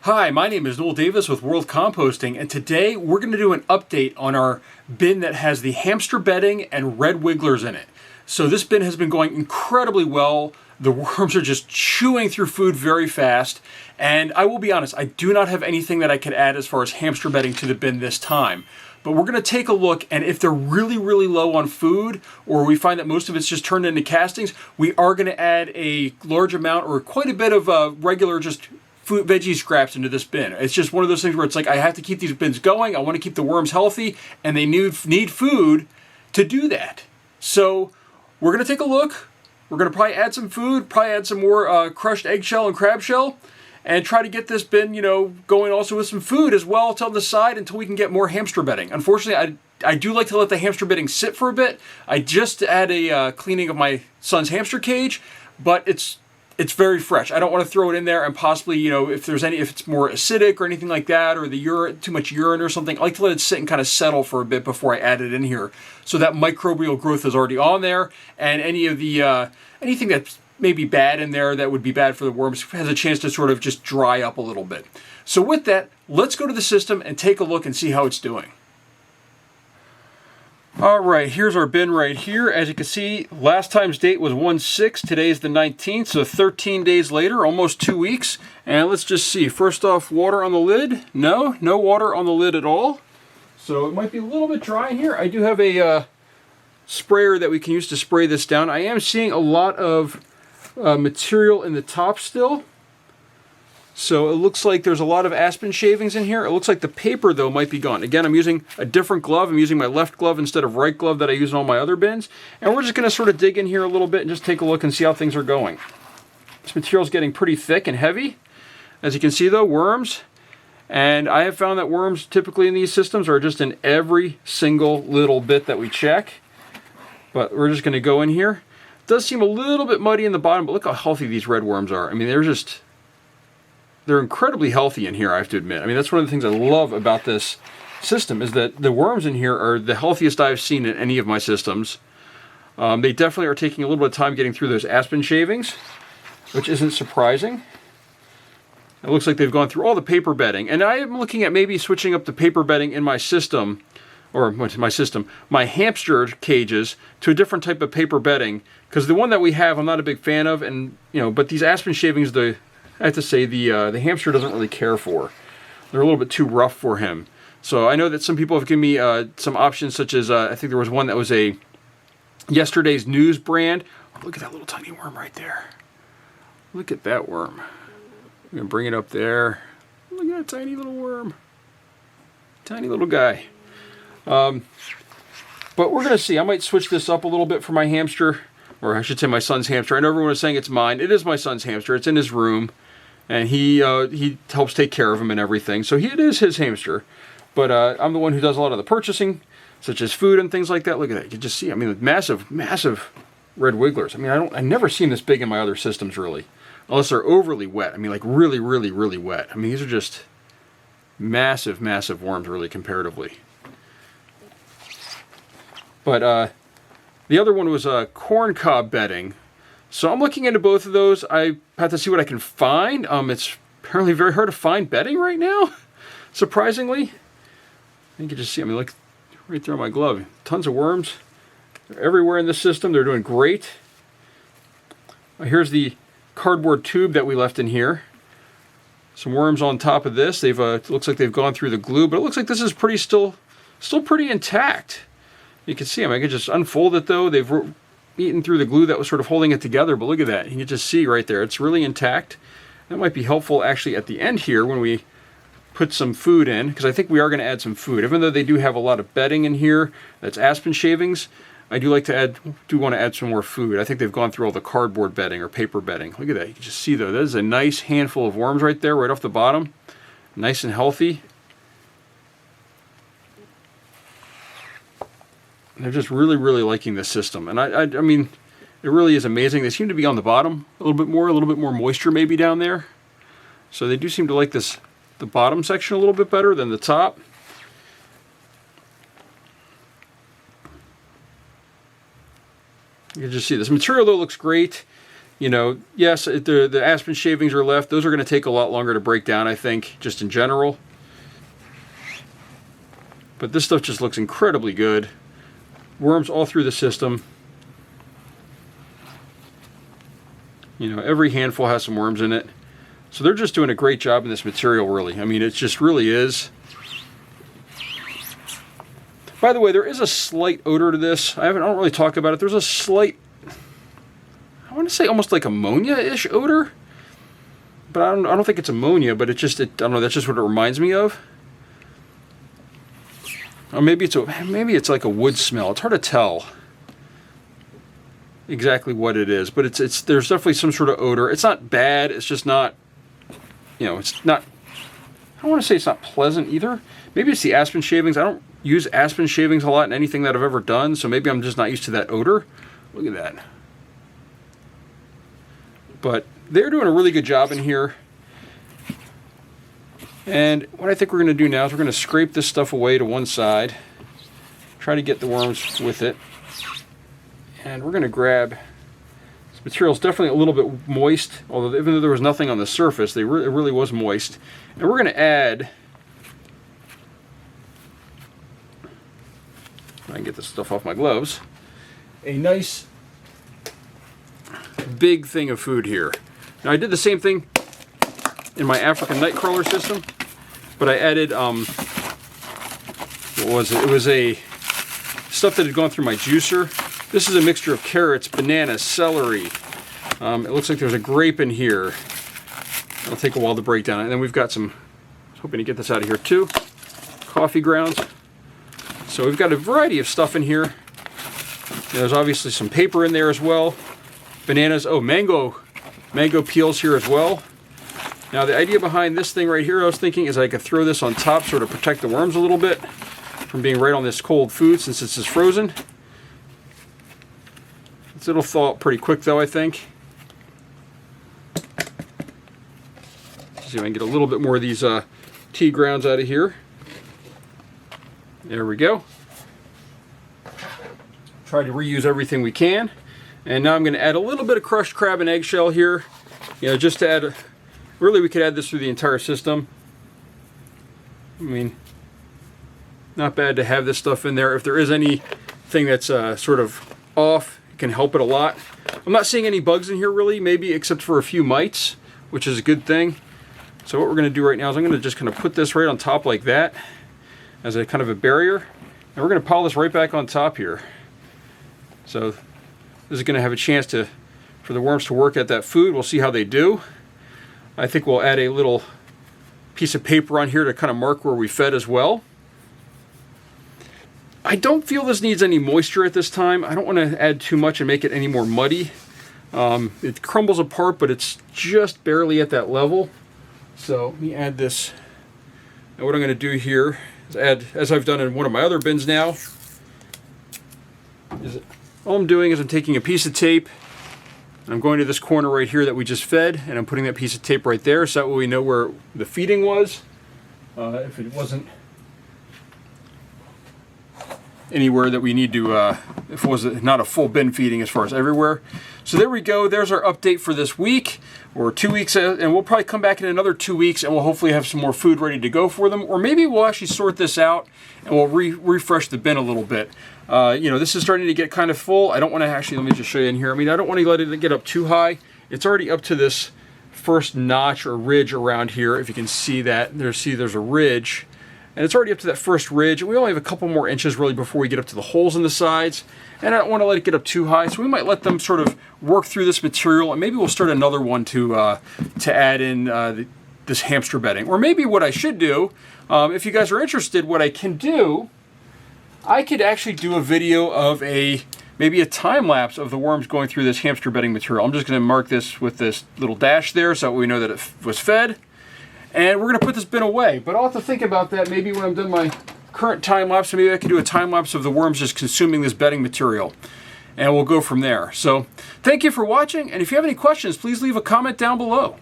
Hi, my name is Noel Davis with World Composting, and today we're going to do an update on our bin that has the hamster bedding and red wigglers in it. So this bin has been going incredibly well. The worms are just chewing through food very fast, and I will be honest, I do not have anything that I could add as far as hamster bedding to the bin this time. But we're going to take a look, and if they're really, really low on food, or we find that most of it's just turned into castings, we are going to add a large amount or quite a bit of regular just food, veggie scraps into this bin. It's just one of those things where it's like, I have to keep these bins going. I want to keep the worms healthy, and they need food to do that. So we're going to take a look. We're going to probably add some food, probably add some more crushed eggshell and crab shell, and try to get this bin, going also with some food as well on the side until we can get more hamster bedding. Unfortunately, I do like to let the hamster bedding sit for a bit. I just had a cleaning of my son's hamster cage, but it's very fresh. I don't want to throw it in there and possibly, if it's more acidic or anything like that, or too much urine or something, I like to let it sit and kind of settle for a bit before I add it in here. So that microbial growth is already on there, and any of the, anything that's maybe bad in there that would be bad for the worms has a chance to sort of just dry up a little bit. So with that, let's go to the system and take a look and see how it's doing. All right, here's our bin right here. As you can see, last time's date was 1/6. Today's the 19th, so 13 days later, almost 2 weeks. And let's just see. First off, water on the lid. No water on the lid at all. So it might be a little bit dry in here. I do have a sprayer that we can use to spray this down. I am seeing a lot of material in the top still. So it looks like there's a lot of aspen shavings in here. It looks like the paper, though, might be gone. Again, I'm using a different glove. I'm using my left glove instead of right glove that I use in all my other bins. And we're just going to sort of dig in here a little bit and just take a look and see how things are going. This material is getting pretty thick and heavy. As you can see, though, worms. And I have found that worms typically in these systems are just in every single little bit that we check. But we're just going to go in here. It does seem a little bit muddy in the bottom, but look how healthy these red worms are. I mean, they're incredibly healthy in here, I have to admit. I mean, that's one of the things I love about this system is that the worms in here are the healthiest I've seen in any of my systems. They definitely are taking a little bit of time getting through those aspen shavings, which isn't surprising. It looks like they've gone through all the paper bedding. And I am looking at maybe switching up the paper bedding in my system, my hamster cages to a different type of paper bedding. Because the one that we have, I'm not a big fan of. And, but these aspen shavings, I have to say the hamster doesn't really care for. They're a little bit too rough for him. So I know that some people have given me some options, such as I think there was one that was a Yesterday's News brand. Oh, look at that little tiny worm right there. Look at that worm. I'm going to bring it up there. Look at that tiny little worm. Tiny little guy. But we're going to see. I might switch this up a little bit for my hamster. Or I should say my son's hamster. I know everyone is saying it's mine. It is my son's hamster. It's in his room. And he helps take care of him and everything. So it is his hamster. But I'm the one who does a lot of the purchasing, such as food and things like that. Look at that. You can just see, I mean, massive, massive red wigglers. I mean, I've never seen this big in my other systems, really. Unless they're overly wet. I mean, like really, really, really wet. I mean, these are just massive, massive worms, really, comparatively. But the other one was corn cob bedding. So I'm looking into both of those. I have to see what I can find. It's apparently very hard to find bedding right now, surprisingly. You can just see, I mean, look right there on my glove. Tons of worms. They're everywhere in the system. They're doing great. Here's the cardboard tube that we left in here. Some worms on top of this. It looks like they've gone through the glue, but it looks like this is still pretty intact. You can see them. I can just unfold it though. They've eaten through the glue that was sort of holding it together, but look at that. You can just see right there. It's really intact. That might be helpful actually at the end here when we put some food in, because I think we are going to add some food. Even though they do have a lot of bedding in here, that's aspen shavings, I do want to add some more food. I think they've gone through all the cardboard bedding or paper bedding. Look at that. You can just see though, that is a nice handful of worms right there, right off the bottom. Nice and healthy. They're just really, really liking this system. And I mean, it really is amazing. They seem to be on the bottom a little bit more moisture maybe down there. So they do seem to like the bottom section a little bit better than the top. You can just see this material though looks great. You know, yes, the aspen shavings are left. Those are going to take a lot longer to break down, I think, just in general. But this stuff just looks incredibly good. Worms all through the system. You know, every handful has some worms in it. So they're just doing a great job in this material, really. I mean, it just really is. By the way, there is a slight odor to this. I don't really talk about it. There's a slight, I want to say almost like ammonia-ish odor. But I don't think it's ammonia, but I don't know, that's just what it reminds me of. Or maybe it's like a wood smell. It's hard to tell exactly what it is, but there's definitely some sort of odor. It's not bad. It's just not, you know, it's not. I don't want to say it's not pleasant either. Maybe it's the aspen shavings. I don't use aspen shavings a lot in anything that I've ever done, so maybe I'm just not used to that odor. Look at that. But they're doing a really good job in here. And what I think we're going to do now is we're going to scrape this stuff away to one side. Try to get the worms with it. And we're going to grab, this material is definitely a little bit moist, although even though there was nothing on the surface, it really was moist. And we're going to add, if I can get this stuff off my gloves, a nice big thing of food here. Now I did the same thing in my African nightcrawler system, but I added, what was it? It was a stuff that had gone through my juicer. This is a mixture of carrots, bananas, celery. It looks like there's a grape in here. It'll take a while to break down. And then we've got some, I was hoping to get this out of here too, coffee grounds. So we've got a variety of stuff in here. There's obviously some paper in there as well. Bananas, oh, mango peels here as well. Now the idea behind this thing right here, I was thinking, is I could throw this on top, sort of protect the worms a little bit from being right on this cold food since this is frozen. It'll thaw out pretty quick though, I think. Let's see if I can get a little bit more of these tea grounds out of here. There we go. Try to reuse everything we can. And now I'm going to add a little bit of crushed crab and eggshell here. You know, just to add, really we could add this through the entire system. I mean, not bad to have this stuff in there. If there is anything that's sort of off, it can help it a lot. I'm not seeing any bugs in here really, maybe except for a few mites, which is a good thing. So what we're going to do right now is I'm going to just kind of put this right on top like that as a kind of a barrier. And we're going to pile this right back on top here. So this is going to have a chance for the worms to work at that food. We'll see how they do. I think we'll add a little piece of paper on here to kind of mark where we fed as well. I don't feel this needs any moisture at this time. I don't want to add too much and make it any more muddy. It crumbles apart, but it's just barely at that level. So let me add this. And what I'm going to do here is add, as I've done in one of my other bins now, all I'm doing is I'm taking a piece of tape, and I'm going to this corner right here that we just fed, and I'm putting that piece of tape right there, so that way we know where the feeding was. If it wasn't anywhere that we need to, if it was not a full bin feeding as far as everywhere. So there we go, there's our update for this week, or 2 weeks, and we'll probably come back in another 2 weeks and we'll hopefully have some more food ready to go for them, or maybe we'll actually sort this out and we'll refresh the bin a little bit. You know, this is starting to get kind of full. I don't want to actually, let me just show you in here. I mean, I don't want to let it get up too high. It's already up to this first notch or ridge around here. If you can see that, there's a ridge. And it's already up to that first ridge. We only have a couple more inches really before we get up to the holes in the sides. And I don't want to let it get up too high, so we might let them sort of work through this material, and maybe we'll start another one to add in this hamster bedding. Or maybe what I should do, if you guys are interested, what I can do, I could actually do a video of maybe a time lapse of the worms going through this hamster bedding material. I'm just going to mark this with this little dash there so we know that it was fed. And we're going to put this bin away, but I'll have to think about that maybe when I'm done my current time lapse. Maybe I could do a time lapse of the worms just consuming this bedding material, and we'll go from there. So thank you for watching, and if you have any questions, please leave a comment down below.